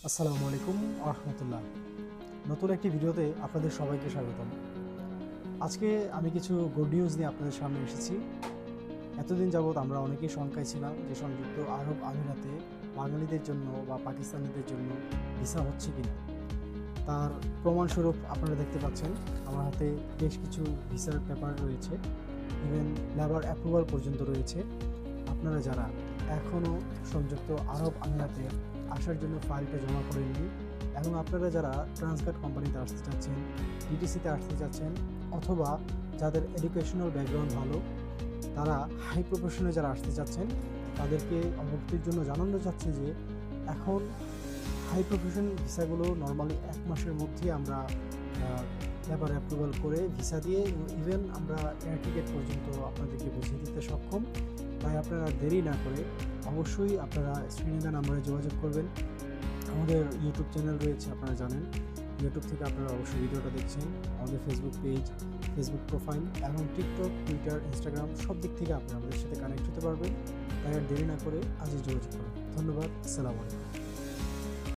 আসসালামু আলাইকুম রহমতুল্লাহ। নতুন একটি ভিডিওতে আপনাদের সবাইকে স্বাগতম। আজকে আমি কিছু গুড নিউজ নিয়ে আপনাদের সামনে এসেছি। এতদিন যাবৎ আমরা অনেকেই শঙ্কায় ছিলাম যে সংযুক্ত আরব আমিরাতে বাঙালিদের জন্য বা পাকিস্তানিদের জন্য ভিসা হচ্ছে কিনা। তার প্রমাণস্বরূপ আপনারা দেখতে পাচ্ছেন আমার হাতে বেশ কিছু ভিসার পেপার রয়েছে, ইভেন লেবার অ্যাপ্রুভাল পর্যন্ত রয়েছে। আপনারা যারা এখনও সংযুক্ত আরব আমিরাতে আসার জন্য ফাইলটা জমা করেননি এবং আপনারা যারা ট্রান্সগার্ড কোম্পানিতে আসতে চাচ্ছেন, ডিটিসিতে আসতে চাচ্ছেন, অথবা যাদের এডুকেশনাল ব্যাকগ্রাউন্ড ভালো, তারা হাই প্রফেশনে যারা আসতে চাচ্ছেন, তাদেরকে অবগতির জন্য জানানো যাচ্ছে যে এখন হাই প্রফেশন ভিসাগুলো নর্মালি 1 মাসের মধ্যে আমরা লেবার অ্যাপ্রুভাল করে ভিসা দিয়ে ইভেন আমরা এয়ার টিকিট পর্যন্ত আপনাদেরকে বুঝিয়ে দিতে সক্ষম। তাই আপনারা দেরি না করে অবশ্যই আপনারা স্ক্রিনে দেওয়া নাম্বারে যোগাযোগ করবেন। আমাদের ইউটিউব চ্যানেল রয়েছে, আপনারা জানেন। ইউটিউব থেকে আপনারা অবশ্যই ভিডিওটা দেখছেন। আমাদের ফেসবুক পেজ, ফেসবুক প্রোফাইল এবং টিকটক, টুইটার, ইনস্টাগ্রাম সব দিক থেকে আপনারা আমাদের সাথে কানেক্ট হতে পারবেন। তাই আর দেরি না করে আজই যোগাযোগ করুন। ধন্যবাদ। আসসালামু আলাইকুম।